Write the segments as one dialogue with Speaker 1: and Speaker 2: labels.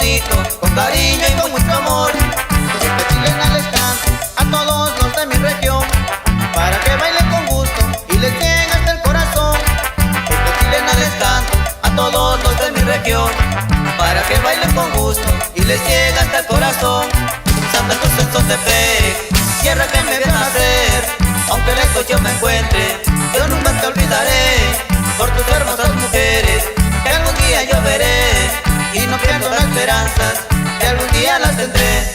Speaker 1: bonito, con cariño y con mucho amor. Esta chilena les canto a todos los de mi región, para que bailen con gusto y les llegue hasta el corazón. Esta chilena les canto a todos los de mi región, para que bailen con gusto y les llegue hasta el corazón. Santa Cruz en Sotepec, tierra que me vio nacer, aunque lejos yo me encuentre, yo nunca te olvidaré, por tus hermosas mujeres, que algún día yo veré, y no pierdo las esperanzas, que algún día las tendré.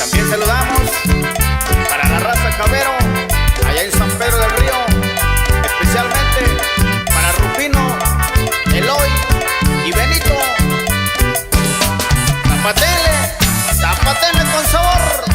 Speaker 2: También saludamos para la raza Cabero, allá en San Pedro del Río, especialmente para Rufino, Eloy y Benito. Zapatele, zapatele con sabor.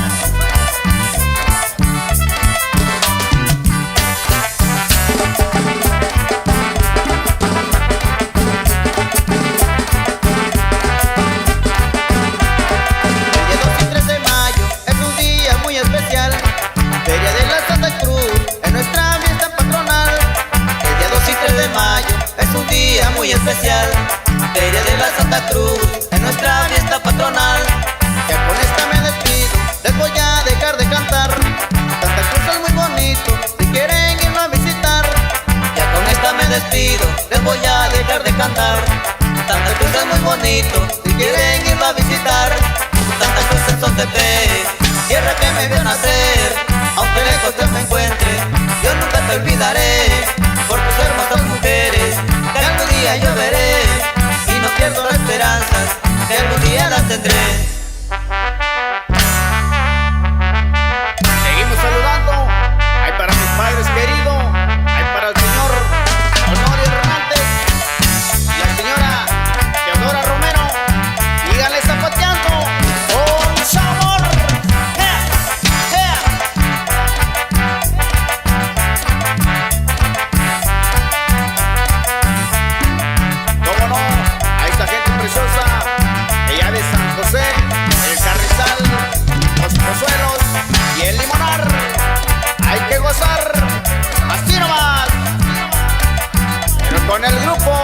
Speaker 1: Muy especial, Feria de la Santa Cruz, en nuestra fiesta patronal.
Speaker 2: Ya con esta me despido, les voy a dejar de cantar. Santa Cruz es muy bonito, si quieren irlo a visitar.
Speaker 1: Ya con esta me despido, les voy a dejar de cantar. Santa Cruz es muy bonito, si quieren irlo a visitar. Santa Cruz en Sotepec, tierra que me vio nacer, aunque lejos yo me encuentre, yo nunca te olvidaré, por tus hermosas mujeres, que algún día yo veré, y no pierdo las esperanzas, que algún día las tendré.
Speaker 2: Seguimos saludando, hay para mis padres queridos, hay para el señor Honorio Hernández y la señora Teodora Romero. Díganle zapateando con sabor. Cómo no, a esta gente preciosa, ella de San José, el Carrizal, los Pozuelos y el Limonar. Hay que gozar, así nomás, pero con el grupo